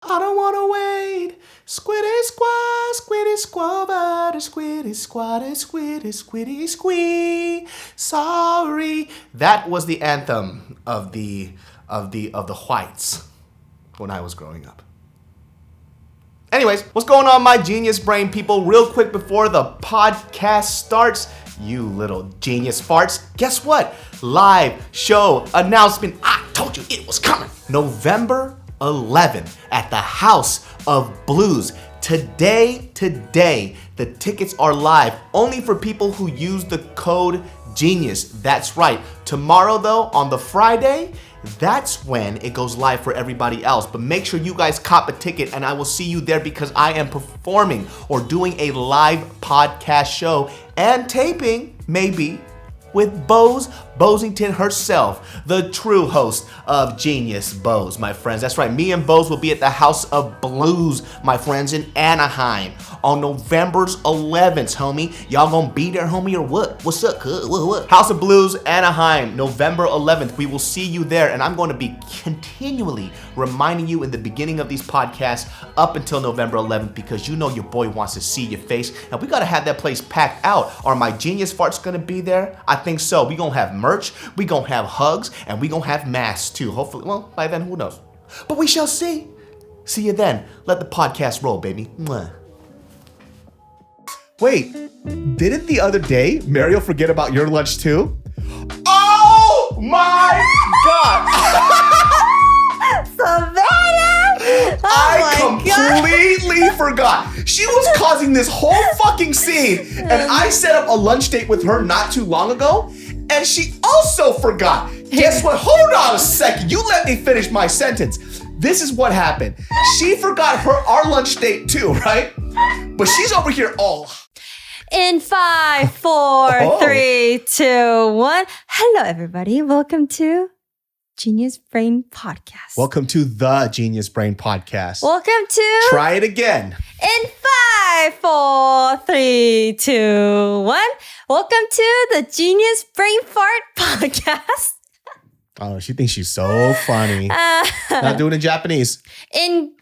I don't want to wait. Squiddy squad, squiddy squabba, squiddy squaddy, squiddy squiddy squee. Sorry. That was the anthem of the whites when I was growing up. Anyways, what's going on, my genius brain people? Real quick before the podcast starts, you little genius farts, guess what? Live show announcement. I told you it was coming. November 11th at the House of Blues. Today, the tickets are live only for people who use the code GENIUS. That's right. Tomorrow, though, on the Friday, that's when it goes live for everybody else. But make sure you guys cop a ticket and I will see you there because I am performing or doing a live podcast show and taping, maybe, with Bose Bosington herself, the true host of Genius Bose, my friends. That's right, me and Bose will be at the House of Blues, my friends, in Anaheim on November 11th, homie. Y'all gonna be there, homie, or what? What's up, cuz? What? House of Blues, Anaheim, November 11th. We will see you there, and I'm going to be continually reminding you in the beginning of these podcasts up until November 11th because you know your boy wants to see your face, and we gotta have that place packed out. Are my genius farts gonna be there? I think so. We gonna have merch, we gonna have hugs, and we gonna have masks too. Hopefully, well, by then, who knows? But we shall see. See you then. Let the podcast roll, baby. Mwah. Wait, didn't the other day Mariel forget about your lunch too? Oh my God! Savannah! I completely forgot. She was causing this whole fucking scene, and I set up a lunch date with her not too long ago, and she also forgot. Guess what? Hold on a second. You let me finish my sentence. This is what happened. She forgot our lunch date too, right? But she's over here all... In 5, 4, 3, 2, 1. Hello, everybody. Welcome to Genius Brain Podcast. Welcome to the Genius Brain Podcast. Welcome to... Try it again. In 5, 4, 3, 2, 1. Welcome to the Genius Brain Fart Podcast. Oh, she thinks she's so funny. Not doing it in Japanese. In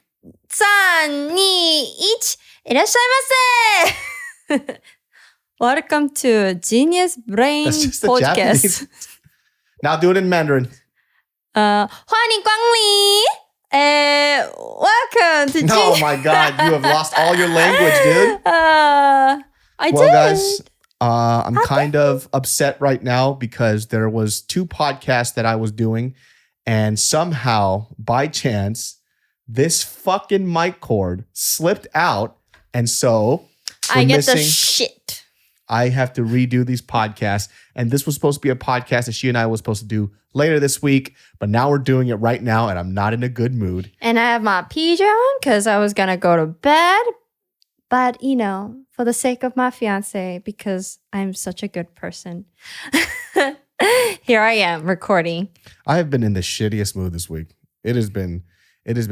3, 2, 1. いらっしゃいませ. Welcome to Genius Brain That's just the Podcast. Japanese. Now do it in Mandarin. 欢迎光临. Welcome to Oh my God, you have lost all your language, dude. I Well, did. guys, I'm kind of upset right now because there was 2 podcasts that I was doing, and somehow, by chance, this fucking mic cord slipped out, and so I get the shit. I have to redo these podcasts, and this was supposed to be a podcast that she and I was supposed to do later this week, but now we're doing it right now, and I'm not in a good mood. And I have my PJ on because I was going to go to bed. But, you know, for the sake of my fiance, because I'm such a good person, here I am recording. I have been in the shittiest mood this week. It has been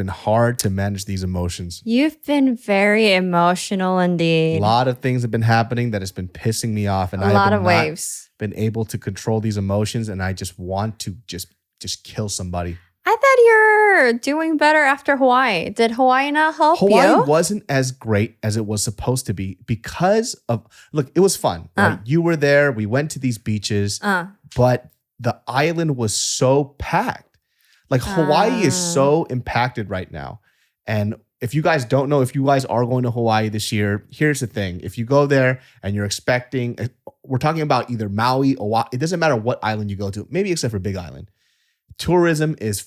hard to manage these emotions. You've been very emotional indeed. A lot of things have been happening that has been pissing me off, and a lot of waves. Been able to control these emotions, and I just want to just kill somebody. I thought you're doing better after Hawaii. Did Hawaii not help you? Hawaii wasn't as great as it was supposed to be because of, look, it was fun. Right? You were there. We went to these beaches, but the island was so packed. Like Hawaii is so impacted right now. And if you guys don't know, if you guys are going to Hawaii this year, here's the thing. If you go there and you're expecting, we're talking about either Maui, Oahu, it doesn't matter what island you go to, maybe except for Big Island. Tourism is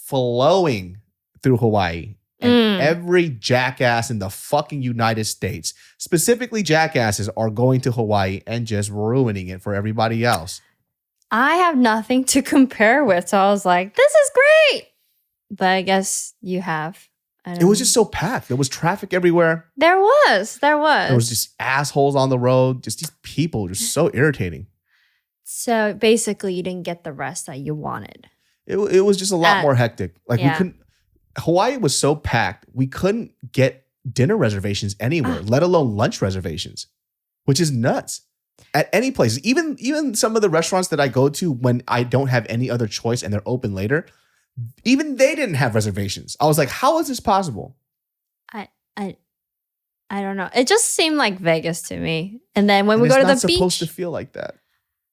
flowing through Hawaii. And every jackass in the fucking United States, specifically jackasses, are going to Hawaii and just ruining it for everybody else. I have nothing to compare with. So I was like, this is great. But I guess you have. It was just so packed. There was traffic everywhere. There was. There was just assholes on the road. Just these people, just so irritating. So basically, you didn't get the rest that you wanted. It was just a lot more hectic. Like we couldn't. Hawaii was so packed, we couldn't get dinner reservations anywhere, let alone lunch reservations, which is nuts. At any place, even some of the restaurants that I go to when I don't have any other choice and they're open later, Even they didn't have reservations. I was like, how is this possible? I don't know. It just seemed like Vegas to me. And then when we go to the beach, it's not supposed to feel like that.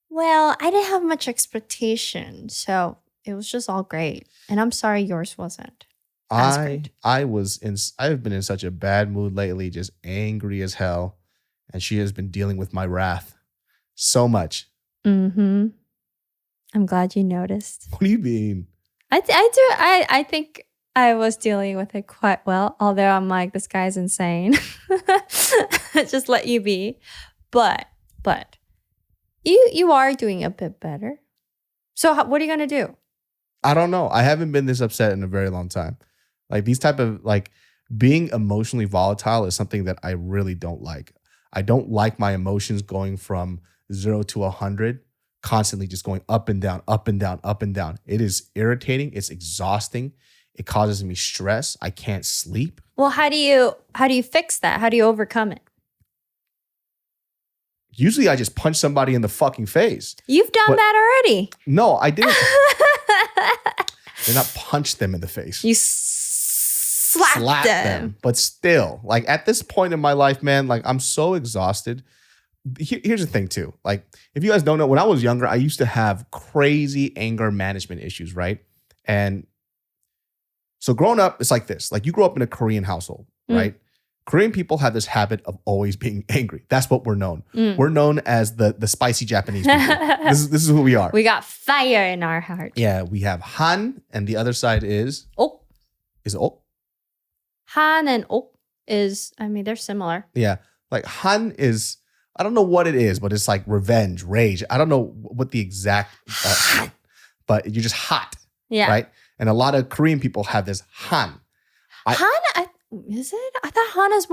Well, I didn't have much expectation, so it was just all great. And I'm sorry yours wasn't. I've been in such a bad mood lately, just angry as hell, and she has been dealing with my wrath so much. Mm-hmm. I'm glad you noticed. What do you mean? I do. I think I was dealing with it quite well, although I'm like, this guy's insane. Just let you be. But you are doing a bit better. So what are you going to do? I don't know. I haven't been this upset in a very long time. Like these type of like being emotionally volatile is something that I really don't like. I don't like my emotions going from 0 to 100, constantly just going up and down, up and down, up and down. It is irritating. It's exhausting. It causes me stress. I can't sleep. Well, how do you fix that? How do you overcome it? Usually I just punch somebody in the fucking face. You've done that already. No, I didn't. Did not punch them in the face. You slapped them. But still, like at this point in my life, man, like I'm so exhausted. Here's the thing too. Like if you guys don't know, when I was younger, I used to have crazy anger management issues, right? And so growing up, it's like this. Like you grow up in a Korean household, right? Korean people have this habit of always being angry. That's what we're known. We're known as the spicy Japanese people. This is who we are. We got fire in our heart. Yeah, we have Han, and the other side is Ok. Is it Ok? Han and Ok they're similar. Yeah, like Han is, I don't know what it is, but it's like revenge, rage. I don't know what the exact, but you're just hot, right? And a lot of Korean people have this Han. Is it? I thought Han is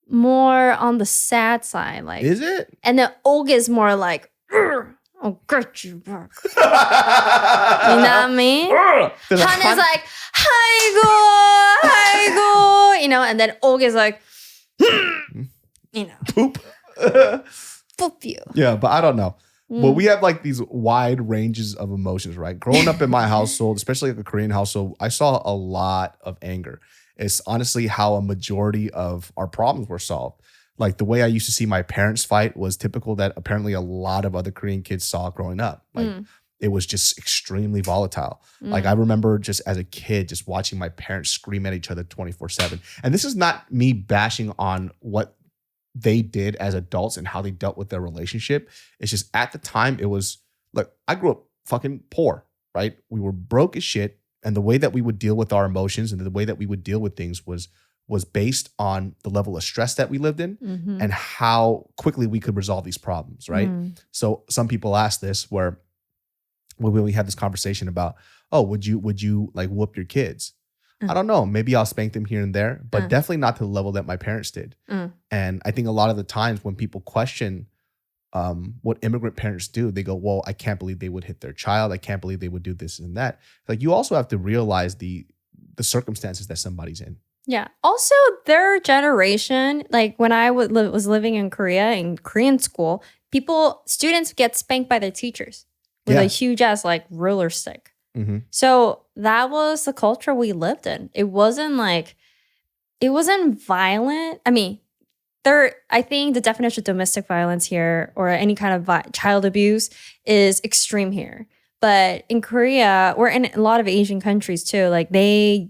more on the sad side. Like, is it? And then Og is more like, I'll get you back. You know what I mean? Han is like, hi go, and then Og is like, poop. Poop you. Yeah, but I don't know. Well, we have like these wide ranges of emotions, right? Growing up in my household, especially like a Korean household, I saw a lot of anger. It's honestly how a majority of our problems were solved. Like the way I used to see my parents fight was typical that apparently a lot of other Korean kids saw growing up. Like it was just extremely volatile. Like I remember just as a kid, just watching my parents scream at each other 24/7. And this is not me bashing on what they did as adults and how they dealt with their relationship. It's just at the time it was, look, I grew up fucking poor, right? We were broke as shit. And the way that we would deal with our emotions and the way that we would deal with things was based on the level of stress that we lived in and how quickly we could resolve these problems, right? So some people ask this when we had this conversation about, oh, would you like whoop your kids? I don't know. Maybe I'll spank them here and there, but definitely not to the level that my parents did. And I think a lot of the times when people question what immigrant parents do, they go, well, I can't believe they would hit their child. I can't believe they would do this and that. Like you also have to realize the circumstances that somebody's in. Yeah. Also, their generation, like when I was living in Korea, in Korean school, students get spanked by their teachers with a huge ass like ruler stick. So that was the culture we lived in. It wasn't violent. I mean, I think the definition of domestic violence here or any kind of child abuse is extreme here. But in Korea, or in a lot of Asian countries too, like it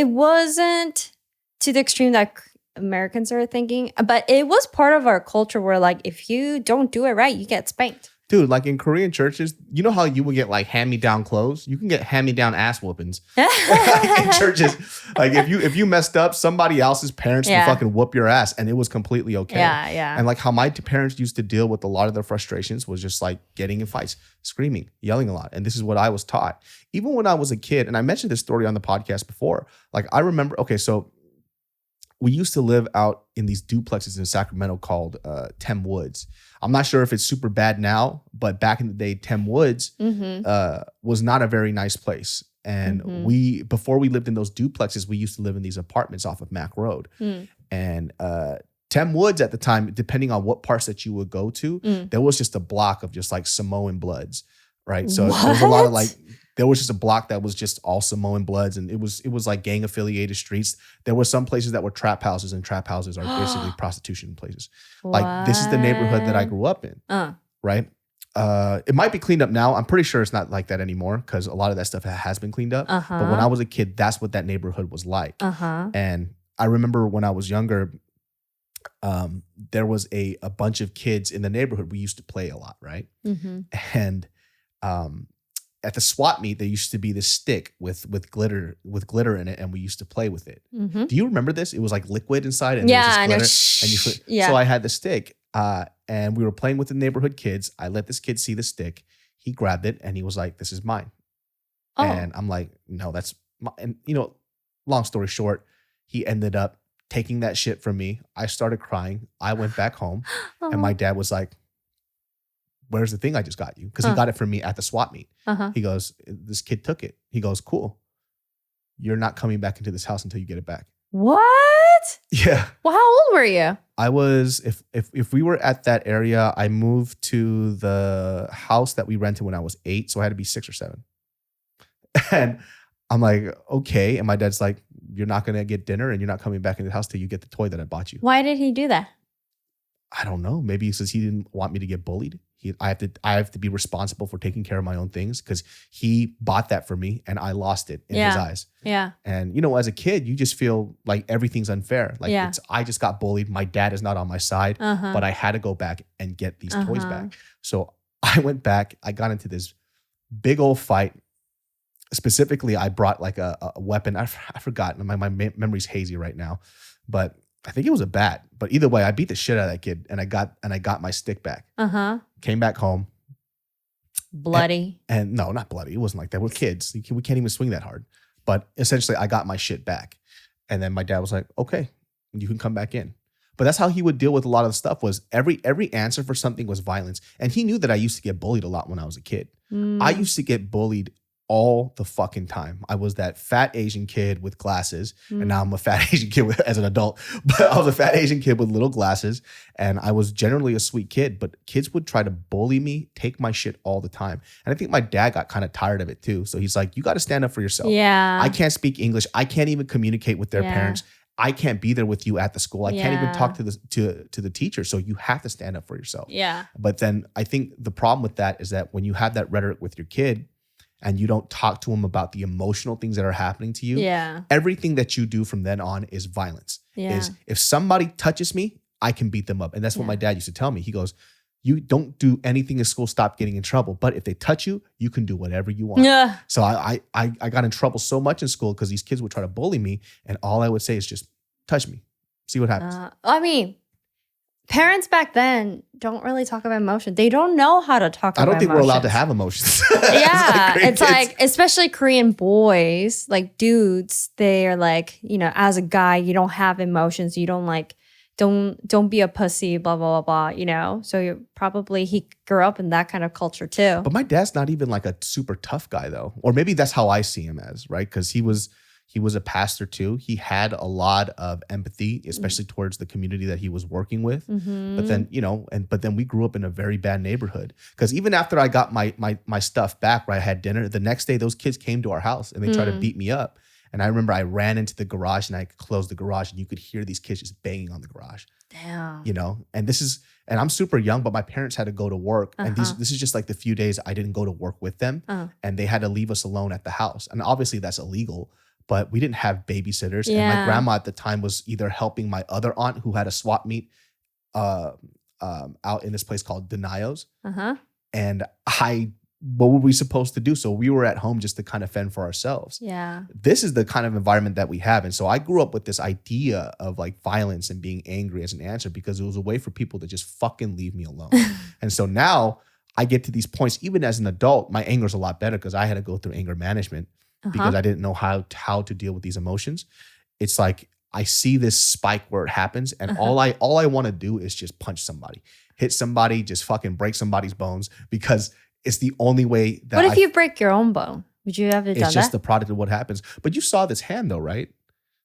wasn't to the extreme that Americans are thinking, but it was part of our culture where like, if you don't do it right, you get spanked. Dude, like in Korean churches, you know how you would get like hand-me-down clothes? You can get hand-me-down ass whoopings in churches. Like if you messed up, somebody else's parents would fucking whoop your ass and it was completely okay. Yeah. And like how my parents used to deal with a lot of their frustrations was just like getting in fights, screaming, yelling a lot. And this is what I was taught. Even when I was a kid, and I mentioned this story on the podcast before, like I remember, okay, so we used to live out in these duplexes in Sacramento called Tem Woods. I'm not sure if it's super bad now, but back in the day, Tem Woods was not a very nice place. And before we lived in those duplexes, we used to live in these apartments off of Mack Road. And Tem Woods at the time, depending on what parts that you would go to, there was just a block of just like Samoan Bloods. right? So there was a lot of like, What? there was just a block that was just all Samoan Bloods, and it was like gang affiliated streets. There were some places that were trap houses, and trap houses are basically prostitution places. Like this is the neighborhood that I grew up in, right? It might be cleaned up now. I'm pretty sure it's not like that anymore because a lot of that stuff has been cleaned up. But when I was a kid, that's what that neighborhood was like. And I remember when I was younger, there was a bunch of kids in the neighborhood. We used to play a lot, right? And at the swap meet, there used to be this stick with glitter in it, and we used to play with it. Do you remember this? It was like liquid inside, and there was this glitter. And so I had the stick, and we were playing with the neighborhood kids. I let this kid see the stick. He grabbed it, and he was like, "This is mine." And I'm like, "No, that's my." And long story short, he ended up taking that shit from me. I started crying. I went back home, and my dad was like, "Where's the thing I just got you?" Because he got it from me at the swap meet. He goes, "This kid took it." He goes, "Cool. You're not coming back into this house until you get it back." What? Yeah. Well, how old were you? I was, if we were at that area, I moved to the house that we rented when I was 8. So I had to be 6 or 7. And I'm like, okay. And my dad's like, "You're not going to get dinner and you're not coming back into the house till you get the toy that I bought you." Why did he do that? I don't know. Maybe it's because he didn't want me to get bullied. I have to be responsible for taking care of my own things because he bought that for me and I lost it in his eyes. Yeah. And as a kid, you just feel like everything's unfair. Like I just got bullied. My dad is not on my side, but I had to go back and get these toys back. So I went back. I got into this big old fight. Specifically, I brought like a weapon. I forgot. My memory's hazy right now, but I think it was a bat. But either way, I beat the shit out of that kid, and I got my stick back. Came back home, bloody. And no, not bloody. It wasn't like that. We're kids. We can't even swing that hard. But essentially, I got my shit back, and then my dad was like, "Okay, you can come back in." But that's how he would deal with a lot of the stuff. Was every answer for something was violence, and he knew that I used to get bullied a lot when I was a kid. I used to get bullied all the fucking time. I was that fat Asian kid with glasses, and now I'm a fat Asian kid as an adult. But I was a fat Asian kid with little glasses, and I was generally a sweet kid. But kids would try to bully me, take my shit all the time, and I think my dad got kind of tired of it too. So he's like, "You got to stand up for yourself." Yeah, I can't speak English. I can't even communicate with their parents. I can't be there with you at the school. I can't even talk to the teacher. So you have to stand up for yourself. Yeah. But then I think the problem with that is that when you have that rhetoric with your kid, and you don't talk to them about the emotional things that are happening to you, everything that you do from then on is violence. Is if somebody touches me, I can beat them up. And that's what my dad used to tell me. He goes, "You don't do anything in school, stop getting in trouble. But if they touch you, you can do whatever you want." Yeah. So I got in trouble so much in school because these kids would try to bully me. And all I would say is just touch me. See what happens. I mean, parents back then don't really talk about emotions. They don't know how to talk about emotions. I don't think we're allowed to have emotions. Yeah. It's like, especially Korean boys, like dudes, they're like, as a guy, you don't have emotions. You don't like, don't be a pussy, blah, blah, blah, blah, So he grew up in that kind of culture too. But my dad's not even like a super tough guy though. Or maybe that's how I see him as, right? Because he was a pastor too. He had a lot of empathy, especially towards the community that he was working with. But then, but then we grew up in a very bad neighborhood. Because even after I got my stuff back, where I had dinner, the next day those kids came to our house and they tried to beat me up. And I remember I ran into the garage and I closed the garage and you could hear these kids just banging on the garage. Damn. And I'm super young, but my parents had to go to work. And this is just like the few days I didn't go to work with them. And they had to leave us alone at the house. And obviously that's illegal. But we didn't have babysitters. And my grandma at the time was either helping my other aunt who had a swap meet out in this place called Denio's. And what were we supposed to do? So we were at home just to kind of fend for ourselves. Yeah. This is the kind of environment that we have. And so I grew up with this idea of like violence and being angry as an answer because it was a way for people to just fucking leave me alone. And so now I get to these points, even as an adult, my anger is a lot better because I had to go through anger management. Because I didn't know how to deal with these emotions. It's like I see this spike where it happens, and all I want to do is just punch somebody, hit somebody, just fucking break somebody's bones because it's the only way that. What if you break your own bone? Would you have done that? It's just the product of what happens. But you saw this hand though, right?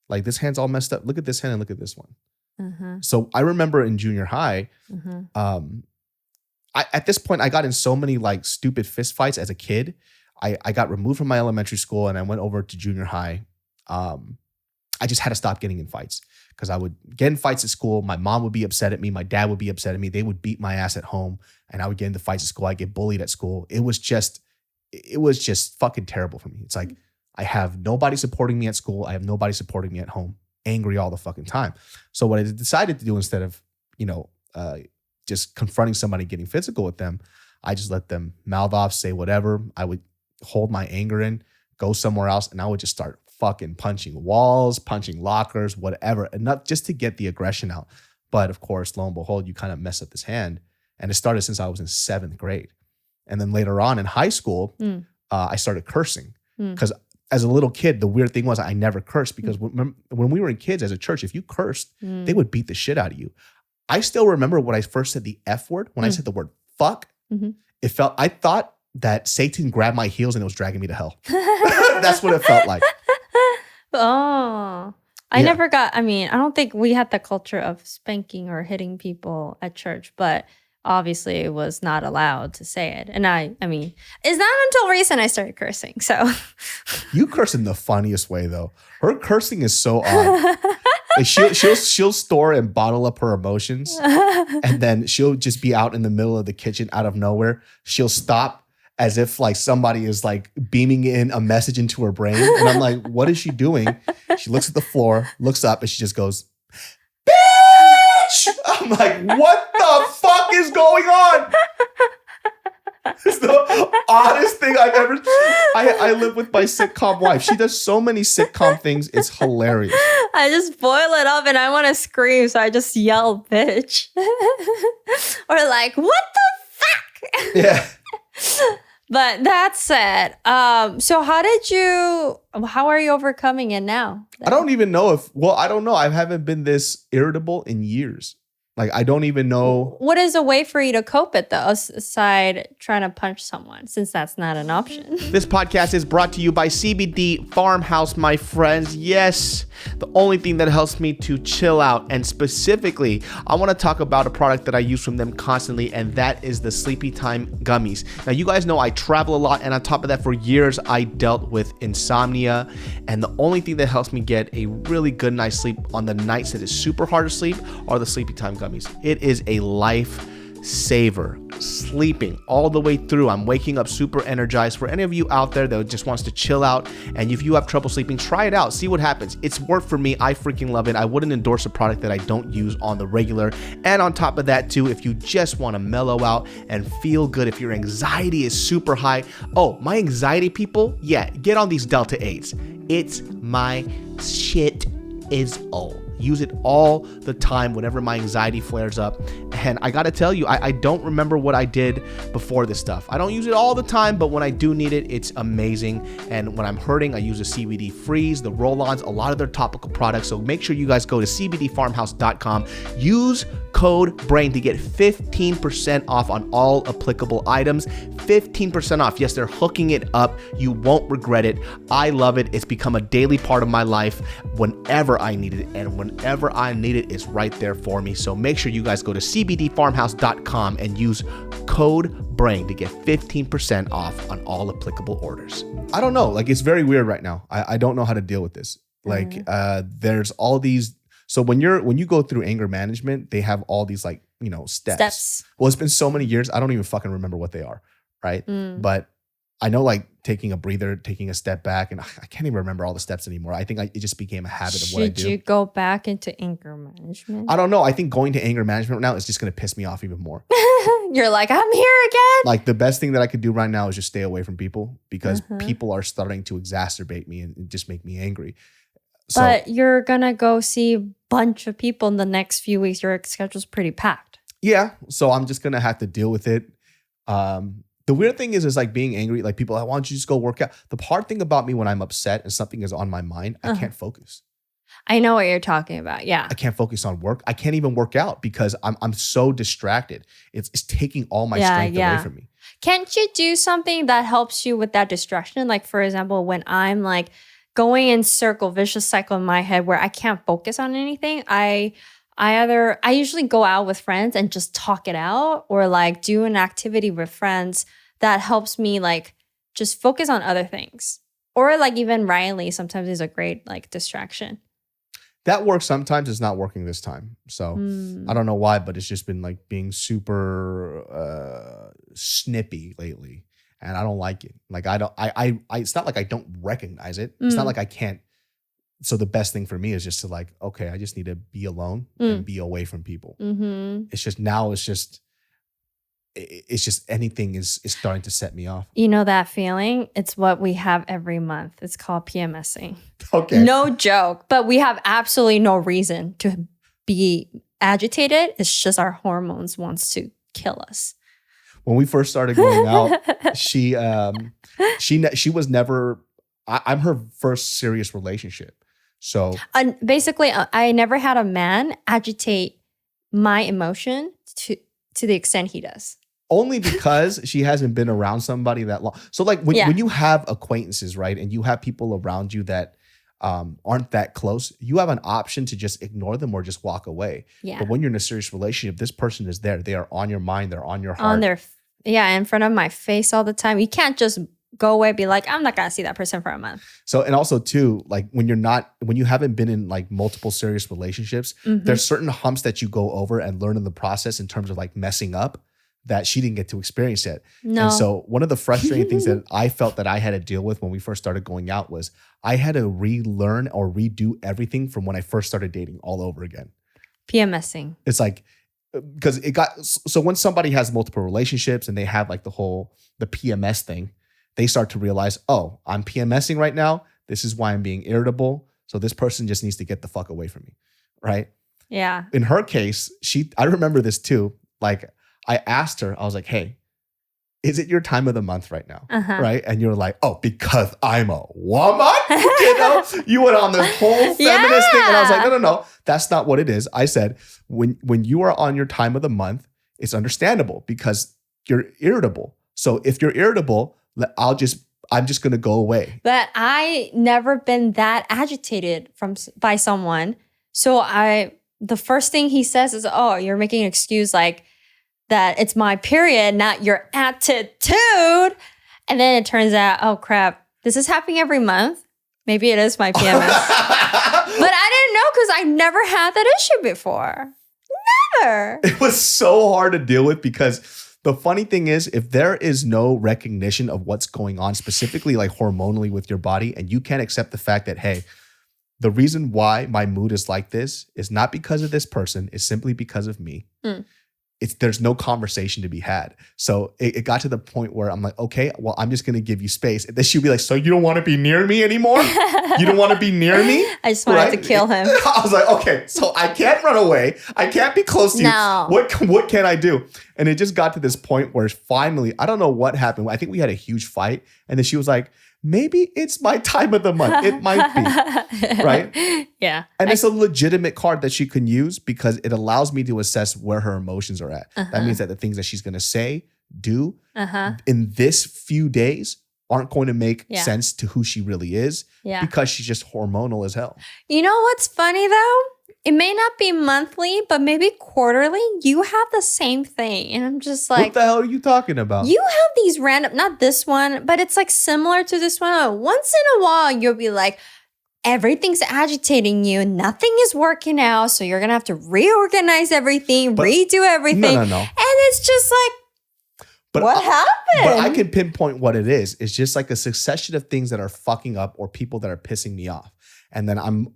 Like this hand's all messed up. Look at this hand and look at this one. So I remember in junior high, at this point, I got in so many like stupid fist fights as a kid. I got removed from my elementary school and I went over to junior high. I just had to stop getting in fights because I would get in fights at school. My mom would be upset at me. My dad would be upset at me. They would beat my ass at home and I would get into fights at school. I'd get bullied at school. It was just fucking terrible for me. It's like, I have nobody supporting me at school. I have nobody supporting me at home. Angry all the fucking time. So what I decided to do instead of, just confronting somebody, getting physical with them, I just let them mouth off, say whatever. I would hold my anger in, go somewhere else, and I would just start fucking punching walls, punching lockers, whatever, and not just to get the aggression out. But of course, lo and behold, you kind of mess up this hand. And it started since I was in 7th grade. And then later on in high school, I started cursing because as a little kid, the weird thing was I never cursed because when we were in kids as a church, if you cursed, they would beat the shit out of you. I still remember when I first said the F word, when I said the word fuck, I thought that Satan grabbed my heels and it was dragging me to hell. That's what it felt like. Oh, I don't think we had the culture of spanking or hitting people at church, but obviously it was not allowed to say it. And I mean, it's not until recent I started cursing. So you curse in the funniest way though. Her cursing is so odd. Like she'll store and bottle up her emotions and then she'll just be out in the middle of the kitchen out of nowhere. She'll stop as if like somebody is like beaming in a message into her brain. And I'm like, what is she doing? She looks at the floor, looks up and she just goes, bitch! I'm like, what the fuck is going on? It's the oddest thing I've ever. I live with my sitcom wife. She does so many sitcom things. It's hilarious. I just boil it up and I want to scream, so I just yell, bitch. Or like, what the fuck? Yeah. But that said, so how are you overcoming it now? I don't even know I don't know. I haven't been this irritable in years. Like, I don't even know. What is a way for you to cope it, though, aside trying to punch someone, since that's not an option? This podcast is brought to you by CBD Farmhouse, my friends. Yes, the only thing that helps me to chill out. And specifically, I want to talk about a product that I use from them constantly, and that is the Sleepy Time Gummies. Now, you guys know I travel a lot, and on top of that, for years, I dealt with insomnia. And the only thing that helps me get a really good night's sleep on the nights that is super hard to sleep are the Sleepy Time Gummies. It is a life saver. Sleeping all the way through. I'm waking up super energized. For any of you out there that just wants to chill out, and if you have trouble sleeping, try it out. See what happens. It's worked for me. I freaking love it. I wouldn't endorse a product that I don't use on the regular. And on top of that too, if you just want to mellow out and feel good, if your anxiety is super high. Oh, my anxiety people, yeah, get on these Delta 8s. It's my shit is all. Use it all the time whenever my anxiety flares up. And I gotta tell you, I don't remember what I did before this stuff. I don't use it all the time, but when I do need it, it's amazing. And when I'm hurting, I use the CBD Freeze, the roll-ons, a lot of their topical products. So make sure you guys go to cbdfarmhouse.com. Use code BRAIN to get 15% off on all applicable items. 15% off. Yes, they're hooking it up. You won't regret it. I love it. It's become a daily part of my life whenever I need it. And whenever I need it, it's right there for me. So make sure you guys go to cbdfarmhouse.com and use code BRAIN to get 15% off on all applicable orders. I don't know. Like, it's very weird right now. I don't know how to deal with this. Like, there's all these. So when you go through anger management, they have all these like, steps. Well, it's been so many years. I don't even fucking remember what they are. Right. But I know like taking a breather, taking a step back, and I can't even remember all the steps anymore. I think it just became a habit of what I do. Should you go back into anger management? I don't know. I think going to anger management right now is just going to piss me off even more. You're like, I'm here again. Like, the best thing that I could do right now is just stay away from people because people are starting to exacerbate me and just make me angry. So, but you're going to go see a bunch of people in the next few weeks. Your schedule's pretty packed. Yeah. So I'm just going to have to deal with it. The weird thing is like being angry, like people, why don't you just go work out? The hard thing about me when I'm upset and something is on my mind, I can't focus. I know what you're talking about. Yeah. I can't focus on work. I can't even work out because I'm so distracted. It's taking all my strength away from me. Can't you do something that helps you with that distraction? Like, for example, when I'm like going in vicious cycle in my head where I can't focus on anything, I I usually go out with friends and just talk it out, or like do an activity with friends that helps me like just focus on other things. Or like even Riley sometimes is a great like distraction. That works sometimes. It's not working this time. So I don't know why, but it's just been like being super snippy lately. And I don't like it. Like I it's not like I don't recognize it. It's not like I can't. So the best thing for me is just to like, okay, I just need to be alone and be away from people. It's just now it's just anything is starting to set me off. You know that feeling? It's what we have every month. It's called PMSing. Okay. No joke. But we have absolutely no reason to be agitated. It's just our hormones wants to kill us. When we first started going out, she was never. I'm her first serious relationship. So basically, I never had a man agitate my emotion to the extent he does. Only because she hasn't been around somebody that long. So like when you have acquaintances, right, and you have people around you that aren't that close, you have an option to just ignore them or just walk away. Yeah. But when you're in a serious relationship, this person is there. They are on your mind. They're on your heart. In front of my face all the time. You can't just go away and be like, I'm not going to see that person for a month. So, and also too, like when you haven't been in like multiple serious relationships, there's certain humps that you go over and learn in the process in terms of like messing up that she didn't get to experience yet. No. And so one of the frustrating things that I felt that I had to deal with when we first started going out was I had to relearn or redo everything from when I first started dating all over again. PMSing. It's like, because so when somebody has multiple relationships and they have like the PMS thing, they start to realize, oh, I'm PMSing right now. This is why I'm being irritable. So this person just needs to get the fuck away from me, right? Yeah. In her case, I remember this too. Like I asked her, I was like, hey, is it your time of the month right now? Right? And you're like, oh, because I'm a woman? You went on this whole feminist thing. And I was like, no, that's not what it is. I said, when you are on your time of the month, it's understandable because you're irritable. So if you're irritable, I'm just going to go away. But I never been that agitated by someone. So the first thing he says is, oh, you're making an excuse like that it's my period, not your attitude. And then it turns out, oh crap, this is happening every month. Maybe it is my PMS. But I didn't know because I never had that issue before. Never. It was so hard to deal with because the funny thing is, if there is no recognition of what's going on specifically like hormonally with your body, and you can't accept the fact that, hey, the reason why my mood is like this is not because of this person, it's simply because of me. There's no conversation to be had. So it got to the point where I'm like, okay, well, I'm just going to give you space. And then she'll be like, so you don't want to be near me anymore? You don't want to be near me? I just wanted to kill him. I was like, okay, so I can't run away. I can't be close to No. you. What can I do? And it just got to this point where finally, I don't know what happened. I think we had a huge fight. And then she was like, maybe it's my time of the month. It might be, right? Yeah. And it's a legitimate card that she can use because it allows me to assess where her emotions are at. That means that the things that she's going to say, do in this few days aren't going to make sense to who she really is because she's just hormonal as hell. You know what's funny though? It may not be monthly, but maybe quarterly. You have the same thing. And I'm just like, what the hell are you talking about? You have these random, not this one, but it's like similar to this one. Once in a while, you'll be like, everything's agitating you. Nothing is working out. So you're going to have to reorganize everything, redo everything. No. And it's just like, what happened? But I can pinpoint what it is. It's just like a succession of things that are fucking up or people that are pissing me off. And then I'm.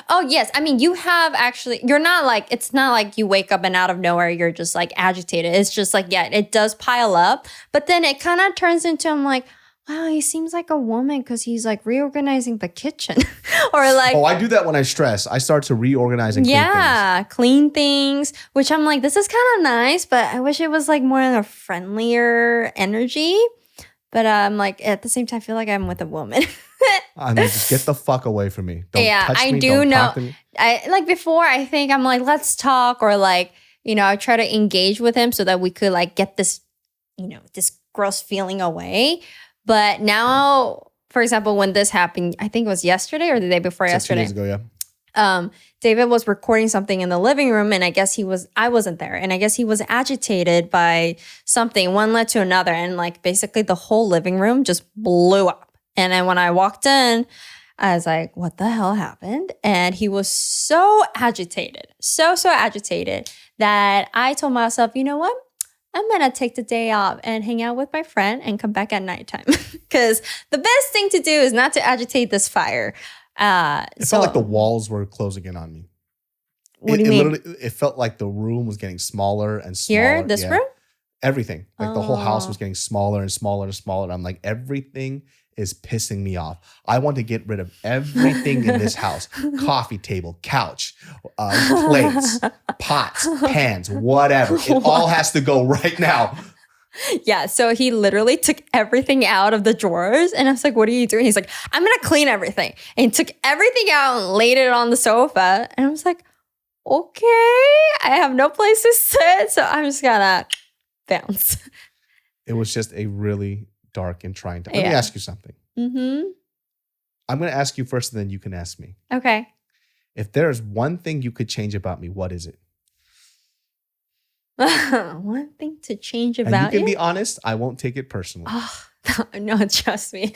Oh, yes. I mean, you have actually, you're not like, it's not like you wake up and out of nowhere, you're just like agitated. It's just like, yeah, it does pile up. But then it kind of turns into, I'm like, wow, he seems like a woman because he's like reorganizing the kitchen. Or like. Oh, I do that when I stress. I start to reorganize and clean things. Yeah, clean things, which I'm like, this is kind of nice, but I wish it was like more in a friendlier energy. But I'm like, at the same time, I feel like I'm with a woman. I mean, just get the fuck away from me. Don't touch me. I do know. I like before, I think I'm like, let's talk, or like, you know, I try to engage with him so that we could like get this, you know, this gross feeling away. But now, for example, when this happened, I think it was yesterday or the day before yesterday. 2 days ago, yeah. David was recording something in the living room, and I wasn't there, and I guess he was agitated by something. One led to another, and like basically the whole living room just blew up. And then when I walked in, I was like, what the hell happened? And he was so agitated, so agitated that I told myself, you know what? I'm going to take the day off and hang out with my friend and come back at nighttime. Because the best thing to do is not to agitate this fire. It felt like the walls were closing in on me. What do you mean? It felt like the room was getting smaller and smaller. Here? This room? Everything. Like the whole house was getting smaller and smaller and smaller. And I'm like, everything is pissing me off. I want to get rid of everything in this house. Coffee table, couch, plates, pots, pans, whatever. It all has to go right now. Yeah, so he literally took everything out of the drawers. And I was like, what are you doing? He's like, I'm going to clean everything. And he took everything out and laid it on the sofa. And I was like, okay, I have no place to sit. So I'm just going to bounce. It was just a really dark and trying time. Let me ask you something. Mm-hmm. I'm going to ask you first, and then you can ask me. Okay. If there's one thing you could change about me, what is it? One thing to change about you. You can be honest. I won't take it personally. Oh, no, trust me.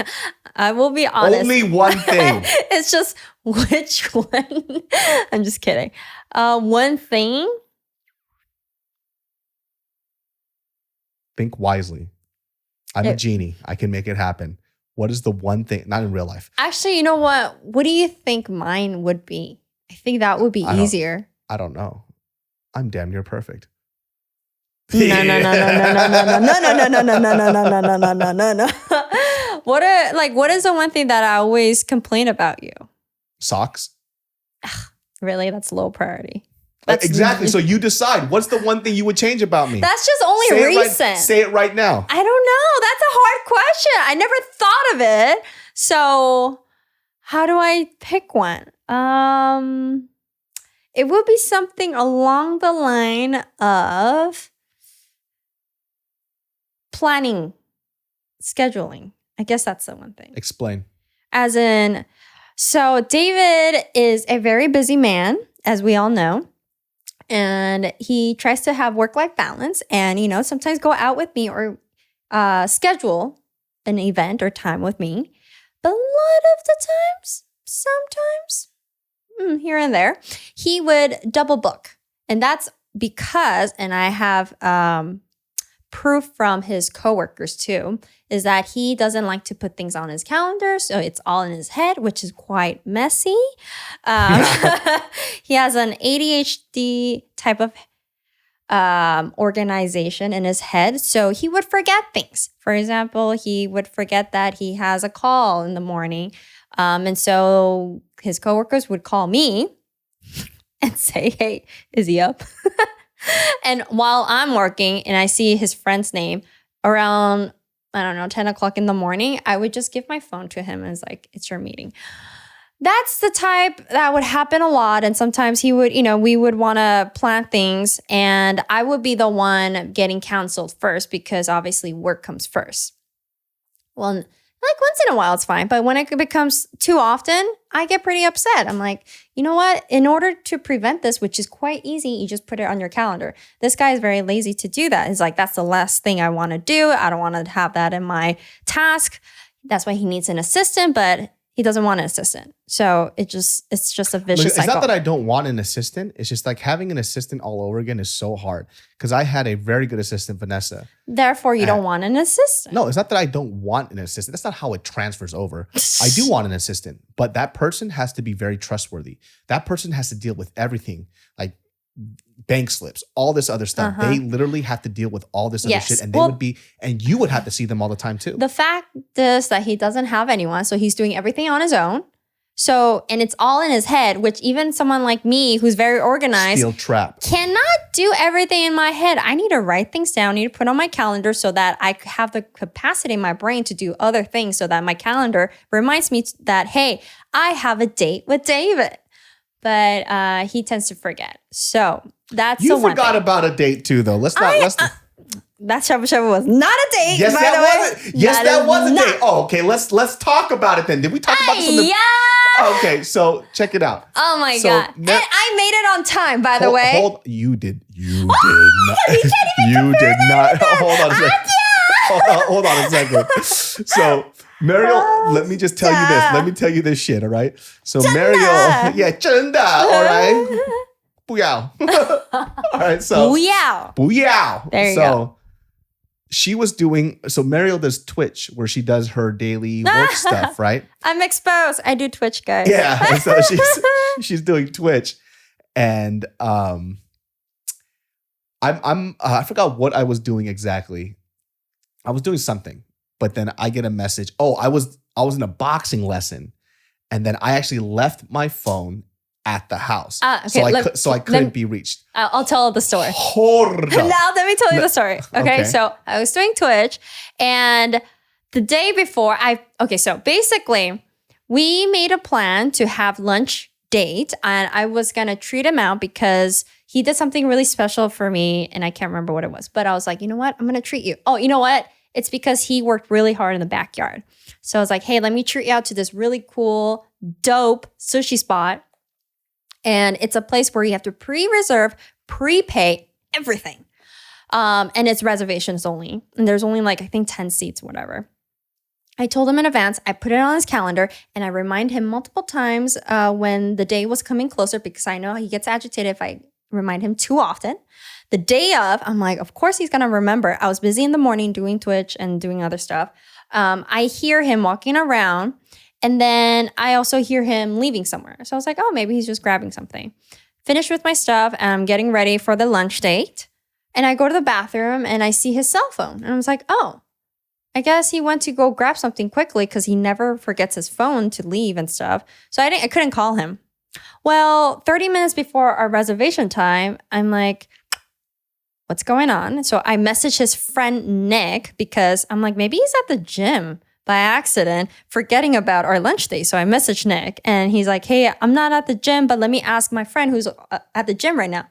I will be honest. Only one thing. It's just which one? I'm just kidding. One thing. Think wisely. I'm a genie. I can make it happen. What is the one thing? Not in real life. Actually, you know what? What do you think mine would be? I think that would be easier. I don't know. I'm damn near perfect. No. What is the one thing that I always complain about you? Socks. Really? That's low priority. Exactly. So you decide. What's the one thing you would change about me? That's just only recent. Say it right now. I don't know. That's a hard question. I never thought of it. So how do I pick one? It would be something along the line of planning, scheduling. I guess that's the one thing. Explain. As in, so David is a very busy man, as we all know. And he tries to have work-life balance and, sometimes go out with me or schedule an event or time with me. But a lot of the times, sometimes, here and there, he would double book. And that's because, and I have proof from his coworkers too, is that he doesn't like to put things on his calendar. So it's all in his head, which is quite messy. He has an ADHD type of organization in his head. So he would forget things. For example, he would forget that he has a call in the morning. And so his coworkers would call me and say, hey, is he up? And while I'm working and I see his friend's name around, 10 o'clock in the morning, I would just give my phone to him and it's like, it's your meeting. That's the type that would happen a lot. And sometimes he would, we would want to plan things and I would be the one getting canceled first because obviously work comes first. Well, like once in a while, it's fine. But when it becomes too often, I get pretty upset. I'm like, you know what? In order to prevent this, which is quite easy, you just put it on your calendar. This guy is very lazy to do that. He's like, that's the last thing I want to do. I don't want to have that in my task. That's why he needs an assistant, but he doesn't want an assistant. So it's just a vicious cycle. It's not that I don't want an assistant. It's just like having an assistant all over again is so hard. Because I had a very good assistant, Vanessa. Therefore, you don't want an assistant. No, it's not that I don't want an assistant. That's not how it transfers over. I do want an assistant. But that person has to be very trustworthy. That person has to deal with everything. Like bank slips, all this other stuff. They literally have to deal with all this other shit. And and you would have to see them all the time too. The fact is that he doesn't have anyone. So he's doing everything on his own. So, and it's all in his head, which even someone like me who's very organized Steel trap. Cannot do everything in my head. I need to write things down, I need to put on my calendar so that I have the capacity in my brain to do other things so that my calendar reminds me that, hey, I have a date with David. But he tends to forget. So that's you forgot about a date too, though. that shabu shabu was not a date. Yes, by that the was. way. Yes, that was a not. date. Oh, okay. Let's talk about it then. Did we talk about this in the? Yeah. Okay, so check it out. Oh my God. And I made it on time, by the way. You did not. You did not. Hold on a second. Hold on a second. So, Mariel, let me just tell you this. Let me tell you this shit, all right? So, Mariel, yeah, 真的, all right? 不要. All right, so. 不要. 不要. There you go. She was doing, so Mariel does Twitch where she does her daily work stuff, right? I'm exposed. I do Twitch, guys. Yeah, so she's doing Twitch. And I forgot what I was doing exactly. I was doing something, but then I get a message. Oh, I was in a boxing lesson, and then I actually left my phone at the house. Okay, so I couldn't be reached. I'll tell the story. Hold Now let me tell you the story. Okay, so I was doing Twitch, and the day before so basically we made a plan to have lunch date, and I was gonna treat him out because he did something really special for me, and I can't remember what it was. But I was like, you know what? I'm gonna treat you. Oh, you know what? It's because he worked really hard in the backyard. So I was like, hey, let me treat you out to this really cool, dope sushi spot. And it's a place where you have to pre-reserve, prepay everything. And it's reservations only. And there's only I think 10 seats, whatever. I told him in advance, I put it on his calendar, and I remind him multiple times when the day was coming closer, because I know he gets agitated if I remind him too often. The day of, I'm like, of course he's gonna remember. I was busy in the morning doing Twitch and doing other stuff. I hear him walking around, and then I also hear him leaving somewhere. So I was like, oh, maybe he's just grabbing something. Finished with my stuff, and I'm getting ready for the lunch date. And I go to the bathroom, and I see his cell phone. And I was like, oh, I guess he went to go grab something quickly because he never forgets his phone to leave and stuff. So I couldn't call him. Well, 30 minutes before our reservation time, I'm like, what's going on? So I messaged his friend Nick because I'm like, maybe he's at the gym by accident, forgetting about our lunch date. So I messaged Nick, and he's like, hey, I'm not at the gym, but let me ask my friend who's at the gym right now.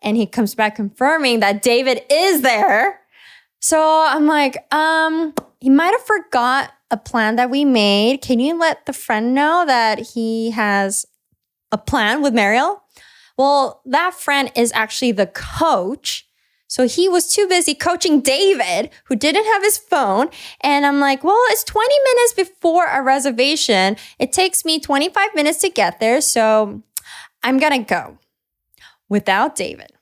And he comes back confirming that David is there. So I'm like, he might have forgot a plan that we made. Can you let the friend know that he has a plan with Mariel? Well, that friend is actually the coach. So he was too busy coaching David, who didn't have his phone. And I'm like, well, it's 20 minutes before our reservation. It takes me 25 minutes to get there. So I'm going to go without David.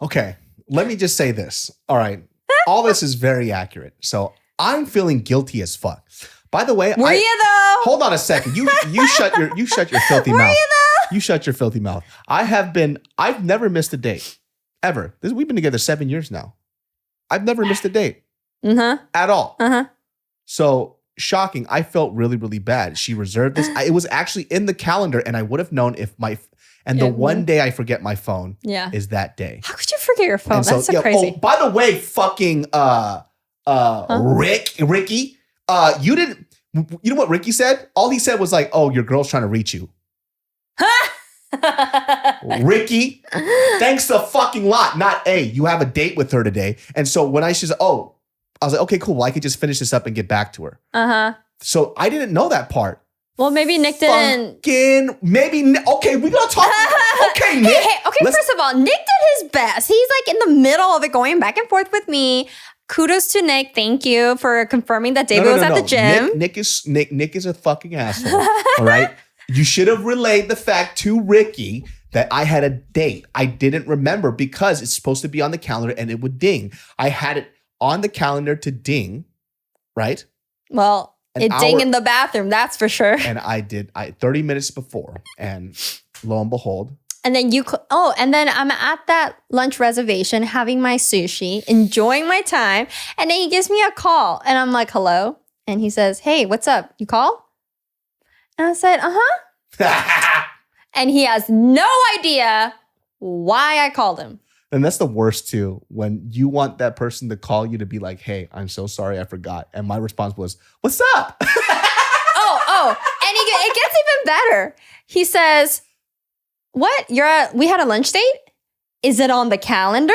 Okay, let me just say this. All right, all this is very accurate. So I'm feeling guilty as fuck. By the way, were you though? Hold on a second. You shut your filthy mouth. Were you though? You shut your filthy mouth. I've never missed a date. Ever. We've been together 7 years now. I've never missed a date. At all. So shocking. I felt really, really bad. She reserved this. It was actually in the calendar, and I would have known if the one day I forget my phone is that day. How could you forget your phone? That's so crazy. Oh, by the way, fucking Ricky, you didn't. You know what Ricky said? All he said was like, "Oh, your girl's trying to reach you." Ricky, thanks a fucking lot. Not you have a date with her today. And so when she said, oh, I was like, okay, cool. Well, I could just finish this up and get back to her. So I didn't know that part. Well, maybe Nick didn't. Okay, we're gonna talk. Okay, Nick. Okay, first of all, Nick did his best. He's in the middle of it, going back and forth with me. Kudos to Nick. Thank you for confirming that David was at the gym. Nick is a fucking asshole. All right. You should have relayed the fact to Ricky that I had a date. I didn't remember because it's supposed to be on the calendar and it would ding. I had it on the calendar to ding, right? Well, it ding in the bathroom, that's for sure. And I did 30 minutes before, and lo and behold. And then and then I'm at that lunch reservation having my sushi, enjoying my time. And then he gives me a call and I'm like, hello? And he says, hey, what's up? You call? And I said, And he has no idea why I called him. And that's the worst too, when you want that person to call you to be like, hey, I'm so sorry, I forgot. And my response was, what's up? And it gets even better. He says, what? We had a lunch date? Is it on the calendar?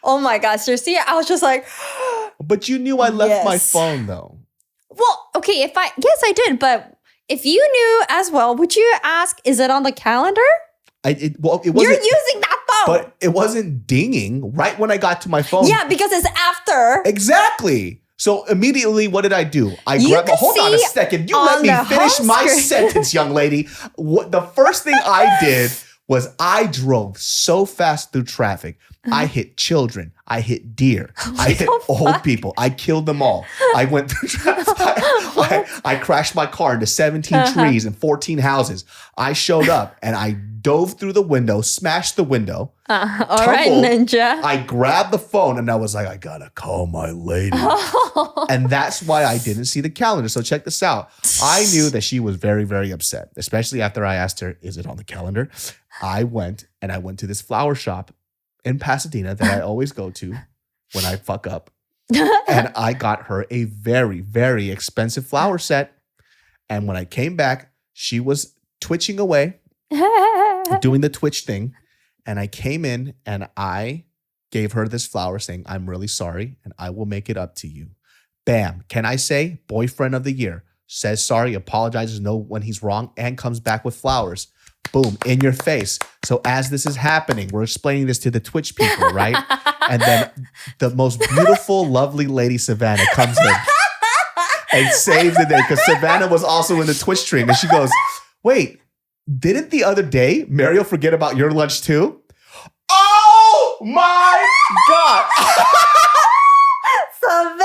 Oh my God, seriously? I was just like, But you knew I left my Yes. phone though. well, okay, yes, I did. But if you knew as well, would you ask, is it on the calendar? It wasn't. You're using that phone. But it wasn't dinging right when I got to my phone. Yeah, because it's after. Exactly. So immediately, what did I do? You grabbed. could Hold on a see second. You on let me the finish home my screen. sentence, young lady. The first thing I did was I drove so fast through traffic. I hit children. I hit deer. I hit old people. I killed them all. I went through traffic. I crashed my car into 17 trees and 14 houses. I showed up and I dove through the window, smashed the window. All right, ninja. I grabbed the phone and I was like, I gotta call my lady. And that's why I didn't see the calendar. So check this out. I knew that she was very, very upset, especially after I asked her, is it on the calendar? I went to this flower shop in Pasadena that I always go to when I fuck up. And I got her a very, very expensive flower set. And when I came back, she was twitching away, doing the twitch thing. And I came in and I gave her this flower saying, I'm really sorry and I will make it up to you. Bam. Can I say boyfriend of the year? Says sorry, apologizes, know when he's wrong, and comes back with flowers. Boom, in your face. So as this is happening, we're explaining this to the Twitch people, right? And then the most beautiful, lovely lady, Savannah, comes in and saves the day because Savannah was also in the Twitch stream. And she goes, wait, didn't the other day Mariel forget about your lunch too? Oh my God. Savannah!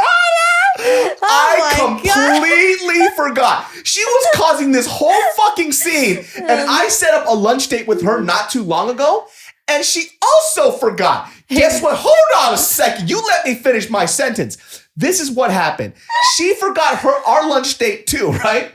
I completely forgot. She was causing this whole fucking scene. And I set up a lunch date with her not too long ago. And she also forgot. Guess what? Hold on a second. You let me finish my sentence. This is what happened. She forgot our lunch date too, right?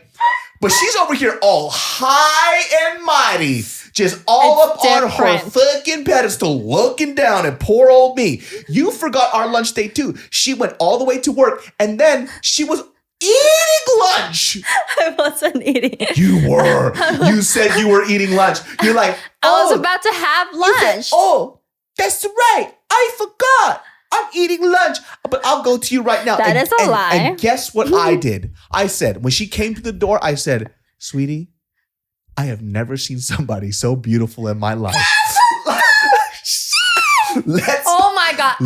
But she's over here all high and mighty, just all up on her fucking pedestal, looking down at poor old me. You forgot our lunch date too. She went all the way to work, and then she was eating lunch. I wasn't eating. You were. You said you were eating lunch. You're like, I was about to have lunch. Said, oh, that's right. I forgot. I'm eating lunch, but I'll go to you right now. That is a lie. And guess what I did? I said, when she came to the door, I said, sweetie, I have never seen somebody so beautiful in my life. Oh my God.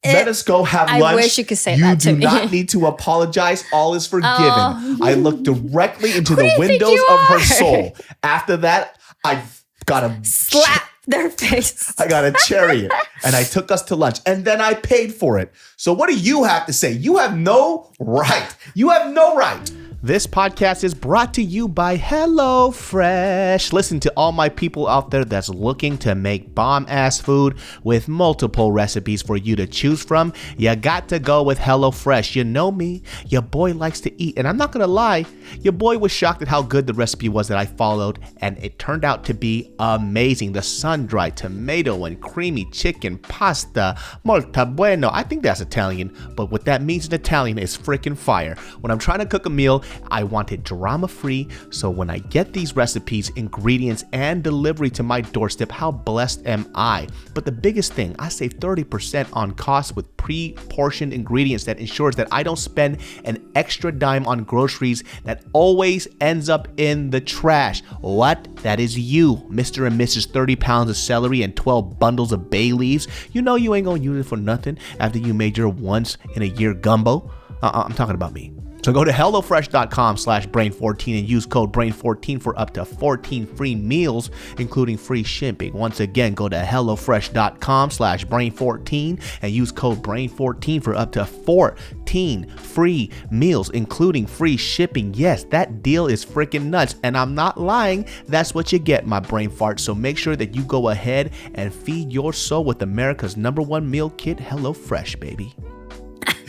Let us go have lunch. I wish you could say that to me. You do not need to apologize. All is forgiven. I looked directly into the windows of her soul. After that, I got a slap their face. I got a chariot and I took us to lunch and then I paid for it. So what do you have to say? You have no right. You have no right. This podcast is brought to you by HelloFresh. Listen to all my people out there that's looking to make bomb-ass food with multiple recipes for you to choose from. You got to go with HelloFresh. You know me, your boy likes to eat. And I'm not going to lie, your boy was shocked at how good the recipe was that I followed. And it turned out to be amazing. The sun-dried tomato and creamy chicken pasta. Molto bueno. I think that's Italian. But what that means in Italian is freaking fire. When I'm trying to cook a meal, I want it drama-free, so when I get these recipes, ingredients, and delivery to my doorstep, how blessed am I? But the biggest thing, I save 30% on costs with pre-portioned ingredients that ensures that I don't spend an extra dime on groceries that always ends up in the trash. What? That is you, Mr. and Mrs. 30 pounds of celery and 12 bundles of bay leaves. You know you ain't gonna use it for nothing after you made your once in a year gumbo. I'm talking about me. So go to HelloFresh.com/Brain14 and use code Brain14 for up to 14 free meals, including free shipping. Once again, go to HelloFresh.com/Brain14 and use code Brain14 for up to 14 free meals, including free shipping. Yes, that deal is freaking nuts. And I'm not lying. That's what you get, my brain fart. So make sure that you go ahead and feed your soul with America's #1 meal kit, HelloFresh, baby.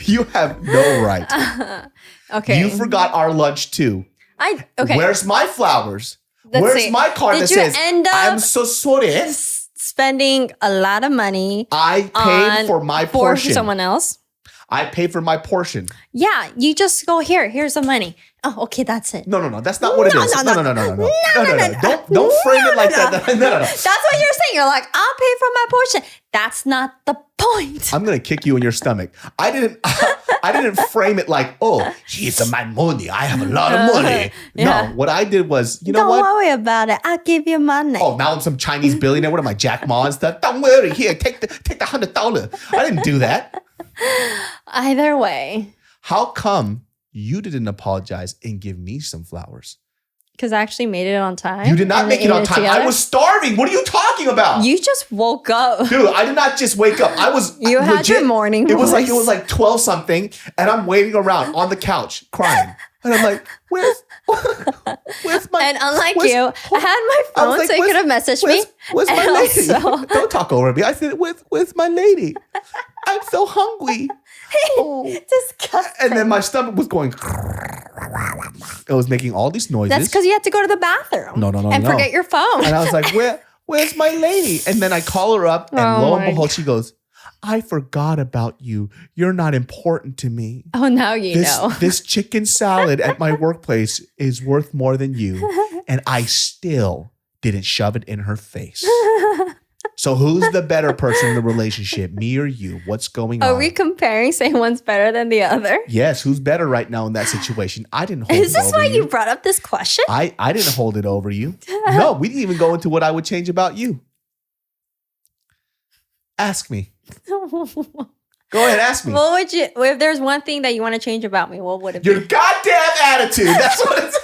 You have no right. Okay. You forgot our lunch too. Okay. Where's my flowers? Let's see. My card that says, I'm so sorry. Spending a lot of money. I paid for my portion. For someone else? I pay for my portion. Yeah, you just go here's the money. Oh, okay, that's it. No. That's not what it is. No. Don't frame it like that. No. That's what you're saying. You're like, I'll pay for my portion. That's not the point. I'm gonna kick you in your stomach. I didn't frame it like, oh, she's my money. I have a lot of money. Yeah. No, what I did was, you know Don't what? worry about it. I'll give you money. Oh, now I'm some Chinese billionaire. What am I, Jack Ma and stuff? Don't worry. Here, take the $100. I didn't do that. Either way. How come you didn't apologize and give me some flowers? Because I actually made it on time. You did not make it on time. I was starving. What are you talking about? You just woke up. Dude, I did not just wake up. I was You had legit, your morning It was voice. like 12 something, and I'm waiting around on the couch crying. And I'm like, where's my... And unlike you, I had my phone like, so you could have messaged me. Where's my And lady? also- Don't talk over me. I said, where's my lady? I'm so hungry. Oh. Disgusting. And then my stomach was going... It was making all these noises. That's because you had to go to the bathroom. No. And forget your phone. And I was like, where's my lady? And then I call her up, and lo and behold, she goes, I forgot about you. You're not important to me. Oh, now you know. This chicken salad at my workplace is worth more than you. And I still didn't shove it in her face. So who's the better person in the relationship, me or you? What's going on? Are we comparing saying one's better than the other? Yes, who's better right now in that situation? I didn't hold it over you. Is this why you brought up this question? I didn't hold it over you. No, we didn't even go into what I would change about you. Ask me. Go ahead, ask me. What would you, if there's one thing that you want to change about me, what would it be? Your goddamn attitude. That's what it's...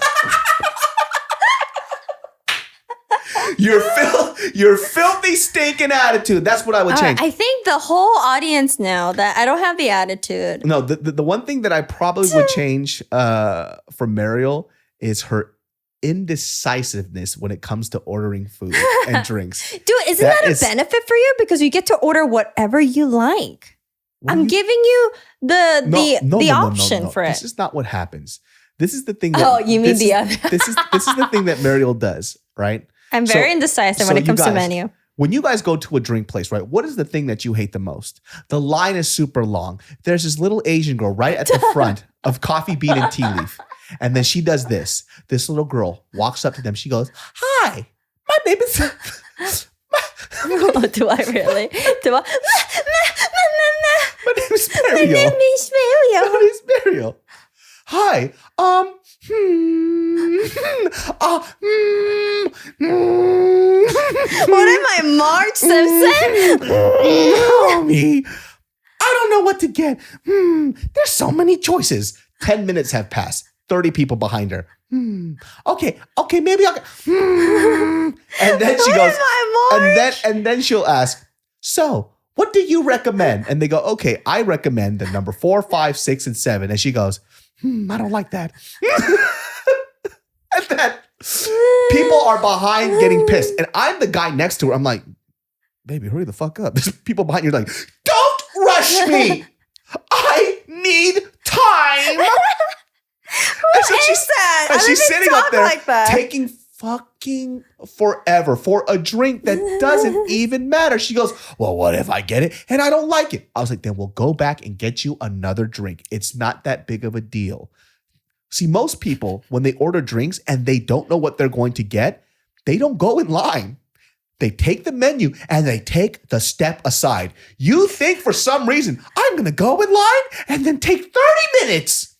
Your filthy, stinking attitude. That's what I would change. I think the whole audience know that I don't have the attitude. No, the one thing that I probably would change for Mariel is her indecisiveness when it comes to ordering food and drinks. Dude, isn't that a benefit for you? Because you get to order whatever you like. I'm giving you the option for it. This is not what happens. This is the thing. You mean the other? This is the thing that Mariel does, right? I'm very indecisive when it comes to menu. When you guys go to a drink place, right? What is the thing that you hate the most? The line is super long. There's this little Asian girl right at the front of Coffee Bean and Tea Leaf. And then she does this. This little girl walks up to them. She goes, "Hi, my name is..." Do I really? Do I? My name is Mariel. My name is Mariel. My name is Mariel. Hi. What am I, Marge Simpson? Me. I don't know what to get. There's so many choices. 10 minutes have passed. 30 people behind her. Okay, maybe I'll get. And then she goes, and then she'll ask, so what do you recommend? And they go, okay, I recommend the number 4, 5, 6, and 7. And she goes, I don't like that. And then people are behind getting pissed. And I'm the guy next to her. I'm like, baby, hurry the fuck up. There's people behind you like, don't rush me. I need time. And she's sitting up there taking fucking forever for a drink that doesn't even matter. She goes, well, what if I get it and I don't like it? I was like, then we'll go back and get you another drink. It's not that big of a deal. See, most people, when they order drinks and they don't know what they're going to get, they don't go in line. They take the menu and they take the step aside. You think for some reason, I'm going to go in line and then take 30 minutes.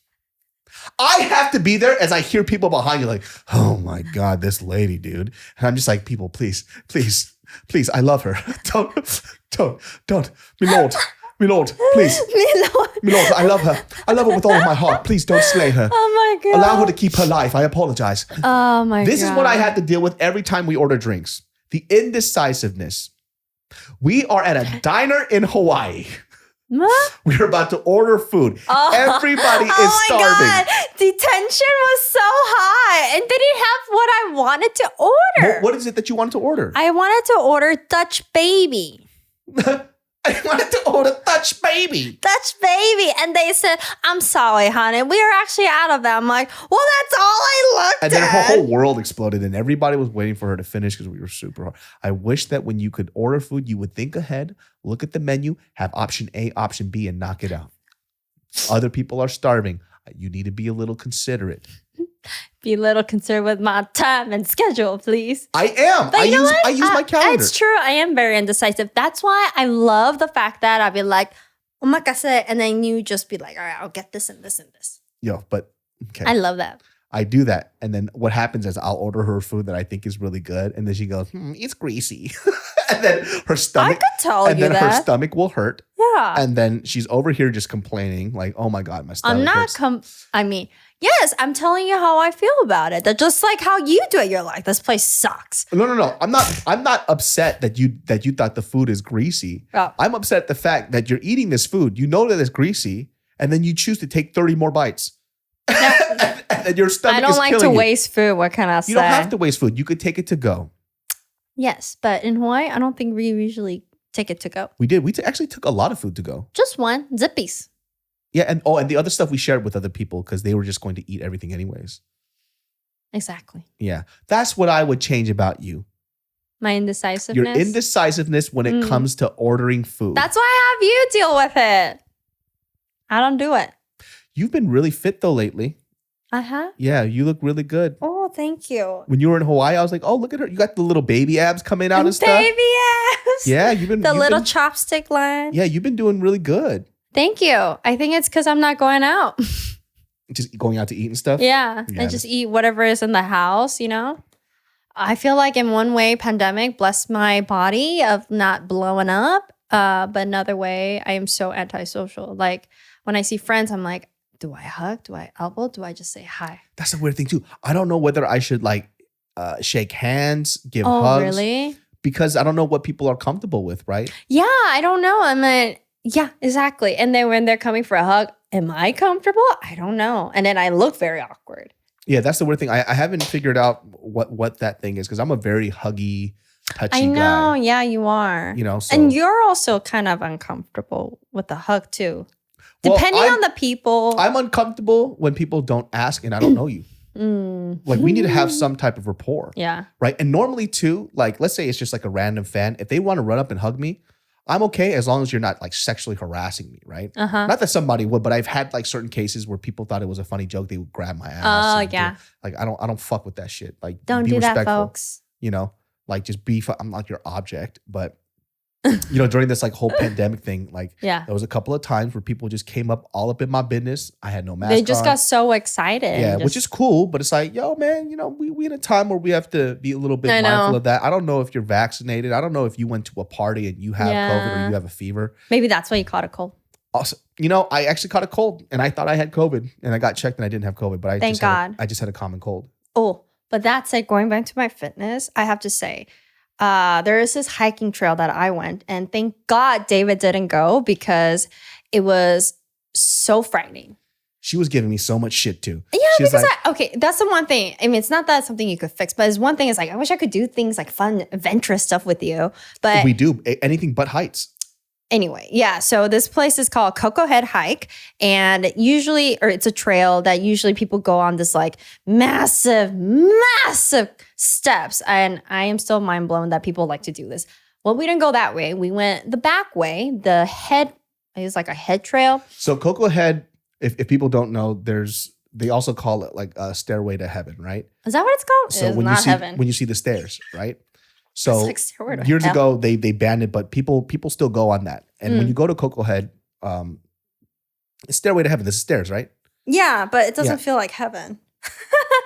I have to be there as I hear people behind you like, oh my God, this lady, dude. And I'm just like, people, please, I love her. Don't. Milord, please. Milord, I love her. I love her with all of my heart. Please don't slay her. Oh my God. Allow her to keep her life. I apologize. Oh my God. This is what I had to deal with every time we order drinks. The indecisiveness. We are at a diner in Hawaii. We're about to order food. Everybody is starving. God. The tension was so high and they didn't have what I wanted to order. What is it that you wanted to order? I wanted to order Dutch Baby. I wanted to order Dutch Baby. Dutch Baby. And they said, I'm sorry, honey. We are actually out of that. I'm like, well, that's all I looked at. And then her whole world exploded and everybody was waiting for her to finish because we were super hard. I wish that when you could order food, you would think ahead, look at the menu, have option A, option B, and knock it out. Other people are starving. You need to be a little considerate. Be a little concerned with my time and schedule, please. I am. But I use my calendar. It's true. I am very indecisive. That's why I love the fact that I'll be like, omakase, and then you just be like, all right, I'll get this and this and this. Yo, but okay. I love that. I do that. And then what happens is I'll order her food that I think is really good. And then she goes, it's greasy. And then her stomach. I could tell you that. Her stomach will hurt. Yeah. And then she's over here just complaining like, oh my God, my stomach I'm not, hurts. Yes, I'm telling you how I feel about it. That's just like how you do it. You're like, this place sucks. No. I'm not upset that you thought the food is greasy. Oh. I'm upset at the fact that you're eating this food. You know that it's greasy, and then you choose to take 30 more bites. And your stomach is killing you. I don't like to waste food. What can I say? You don't have to waste food. You could take it to go. Yes, but in Hawaii, I don't think we usually take it to go. We did. We actually took a lot of food to go. Just one. Zippies. Yeah, and the other stuff we shared with other people because they were just going to eat everything anyways. Exactly. Yeah. That's what I would change about you. My indecisiveness. Your indecisiveness when it comes to ordering food. That's why I have you deal with it. I don't do it. You've been really fit though lately. I have? Yeah, you look really good. Oh, thank you. When you were in Hawaii, I was like, oh, look at her. You got the little baby abs coming out and stuff. Baby abs. Yeah, you've been. Chopstick line. Yeah, you've been doing really good. Thank you. I think it's because I'm not going out. Just going out to eat and stuff? Yeah. I just eat whatever is in the house, you know? I feel like in one way, pandemic blessed my body of not blowing up. But another way, I am so antisocial. Like when I see friends, I'm like, do I hug? Do I elbow? Do I just say hi? That's a weird thing too. I don't know whether I should like shake hands, give hugs. Oh, really? Because I don't know what people are comfortable with, right? Yeah, I don't know. I mean, yeah, exactly. And then when they're coming for a hug, am I comfortable? I don't know. And then I look very awkward. Yeah, that's the weird thing. I haven't figured out what that thing is because I'm a very huggy, touchy guy. I know. Yeah, you are. You know, so. And you're also kind of uncomfortable with the hug too. Depending on the people. I'm uncomfortable when people don't ask and I don't know you. Like we need to have some type of rapport. Yeah. Right. And normally too, like let's say it's just like a random fan. If they want to run up and hug me, I'm okay as long as you're not like sexually harassing me, right? Not that somebody would, but I've had like certain cases where people thought it was a funny joke. They would grab my ass. Oh yeah. Like I don't fuck with that shit. Like don't be do respectful, that, folks. You know, like just I'm not your object, but you know, during this like whole pandemic thing, like there was a couple of times where people just came up in my business. I had no mask on. They just got so excited. Yeah, which is cool, but it's like, yo, man, you know, we in a time where we have to be a little bit mindful of that. I don't know if you're vaccinated. I don't know if you went to a party and you have COVID or you have a fever. Maybe that's why you caught a cold. Also, you know, I actually caught a cold and I thought I had COVID and I got checked and I didn't have COVID, but I just had a common cold. Oh, but that said, going back to my fitness, I have to say, there is this hiking trail that I went, and thank God David didn't go because it was so frightening. She was giving me so much shit too. Yeah, because that's the one thing. I mean, it's not that something you could fix, but it's one thing is like, I wish I could do things like fun, adventurous stuff with you. But we do anything but heights. Anyway, yeah. So this place is called Cocoa Head Hike, and it's a trail that usually people go on this like massive steps. And I am still mind blown that people like to do this. Well, we didn't go that way. We went the back way. It was like a head trail. So Cocoa Head, if people don't know, they also call it like a stairway to heaven, right? Is that what it's called? So it's not heaven. When you see the stairs, right? So like years ago they banned it, but people still go on that. And when you go to Cocoa Head, it's stairway to heaven. This is stairs, right? Yeah, but it doesn't feel like heaven.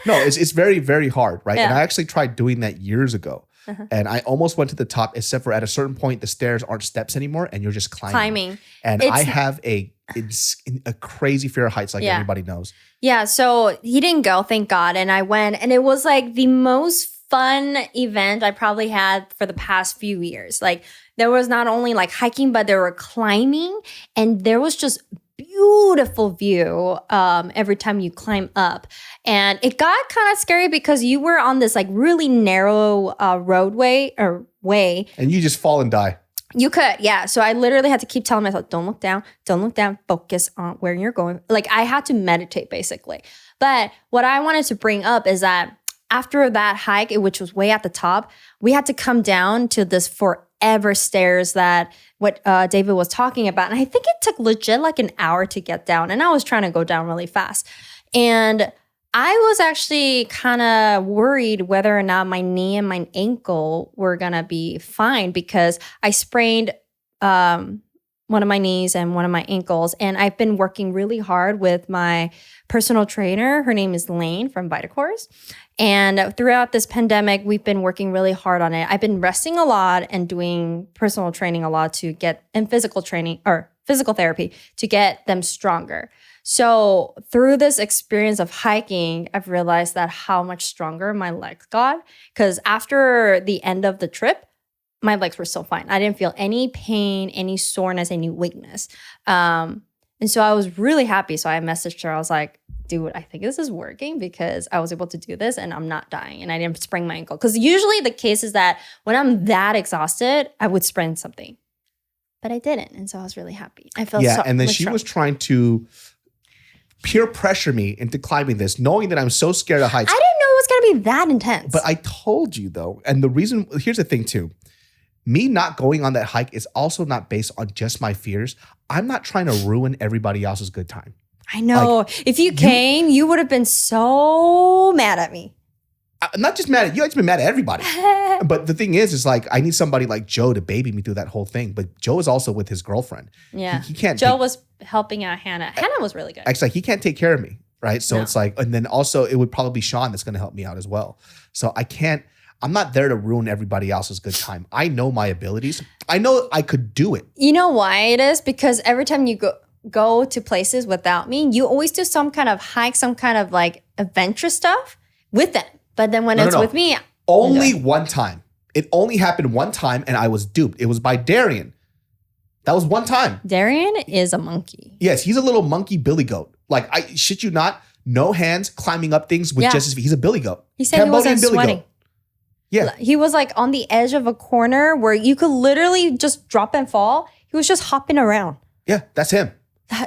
No, it's very, very hard, right? Yeah. And I actually tried doing that years ago. And I almost went to the top, except for at a certain point, the stairs aren't steps anymore, and you're just climbing. And I have a crazy fear of heights, like everybody knows. Yeah, so he didn't go, thank God. And I went, and it was like the most fun event I probably had for the past few years. Like there was not only like hiking, but there were climbing, and there was just beautiful view every time you climb up. And it got kind of scary because you were on this like really narrow roadway or way. And you just fall and die. You could, yeah. So I literally had to keep telling myself, don't look down, focus on where you're going. Like I had to meditate basically. But what I wanted to bring up is that after that hike, which was way at the top, we had to come down to this ever stairs that what David was talking about. And I think it took legit like an hour to get down. And I was trying to go down really fast. And I was actually kind of worried whether or not my knee and my ankle were going to be fine because I sprained one of my knees and one of my ankles. And I've been working really hard with my personal trainer. Her name is Lane from VitaCourse. And throughout this pandemic, we've been working really hard on it. I've been resting a lot and doing personal training a lot and physical training or physical therapy to get them stronger. So through this experience of hiking, I've realized that how much stronger my legs got. Because after the end of the trip, my legs were still fine. I didn't feel any pain, any soreness, any weakness. And so I was really happy. So I messaged her. I was like, dude, I think this is working because I was able to do this and I'm not dying and I didn't sprain my ankle. Because usually the case is that when I'm that exhausted, I would sprain something. But I didn't. And so I was really happy. I felt and then she was trying to peer pressure me into climbing this, knowing that I'm so scared of heights. I didn't know it was going to be that intense. But I told you though. And the reason, here's the thing too. Me not going on that hike is also not based on just my fears. I'm not trying to ruin everybody else's good time. I know. Like, if you came, you would have been so mad at me. I'm not just mad at you. I've been mad at everybody. But the thing is like, I need somebody like Joe to baby me through that whole thing. But Joe is also with his girlfriend. Yeah. He can't. Joe was helping out Hannah. Hannah was really good. Actually, he can't take care of me. Right. So it's like, and then also it would probably be Sean that's going to help me out as well. So I'm not there to ruin everybody else's good time. I know my abilities. I know I could do it. You know why it is? Because every time you go to places without me, you always do some kind of hike, some kind of like adventure stuff with them. But then when it's with me. Only one time. It only happened one time and I was duped. It was by Darian. That was one time. Darian is a monkey. Yes, he's a little monkey billy goat. Like, I shit you not, no hands climbing up things with just his feet. He's a billy goat. He said he wasn't sweating. Goat. Yeah. He was like on the edge of a corner where you could literally just drop and fall. He was just hopping around. Yeah, that's him. I'm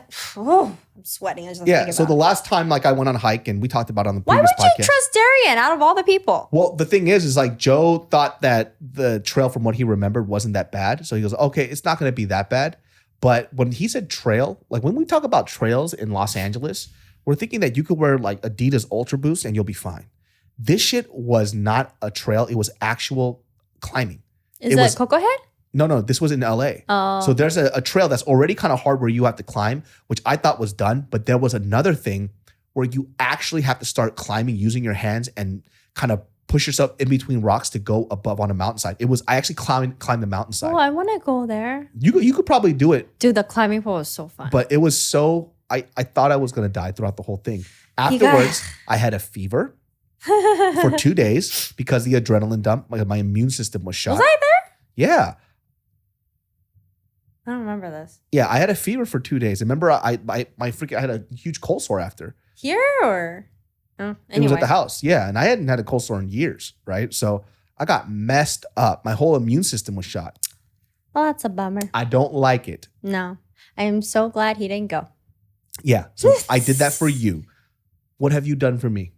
sweating. I just think about the last time like I went on a hike and we talked about it on the previous podcast. Why would you trust Darian out of all the people? Well, the thing is like Joe thought that the trail from what he remembered wasn't that bad. So he goes, okay, it's not going to be that bad. But when he said trail, like when we talk about trails in Los Angeles, we're thinking that you could wear like Adidas Ultra Boost and you'll be fine. This shit was not a trail. It was actual climbing. Is that Coco Head? No, this was in LA. Oh. So there's a trail that's already kind of hard where you have to climb, which I thought was done. But there was another thing where you actually have to start climbing using your hands and kind of push yourself in between rocks to go above on a mountainside. I actually climbed the mountainside. Oh, I want to go there. You could probably do it. Dude, the climbing pole was so fun. But it was so, I thought I was going to die throughout the whole thing. Afterwards, I had a fever for 2 days because the adrenaline dump, my immune system was shot. Was I there? Yeah. I don't remember this. Yeah, I had a fever for 2 days. Remember, I had a huge cold sore after. Here or? Oh, anyway. It was at the house. Yeah, and I hadn't had a cold sore in years, right? So I got messed up. My whole immune system was shot. Well, that's a bummer. I don't like it. No. I am so glad he didn't go. Yeah, so I did that for you. What have you done for me?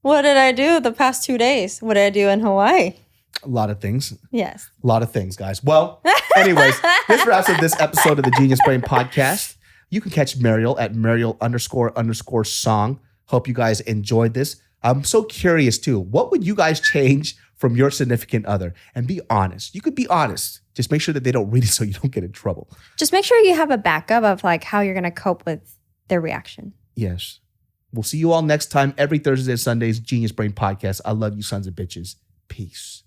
What did I do the past 2 days? What did I do in Hawaii? A lot of things. Yes. A lot of things, guys. Well, anyways, this wraps up this episode of the Genius Brain Podcast. You can catch Mariel at Mariel__song. Hope you guys enjoyed this. I'm so curious too. What would you guys change from your significant other? And be honest. You could be honest. Just make sure that they don't read it so you don't get in trouble. Just make sure you have a backup of like how you're going to cope with their reaction. Yes. We'll see you all next time. Every Thursday and Sundays, Genius Brain Podcast. I love you sons of bitches. Peace.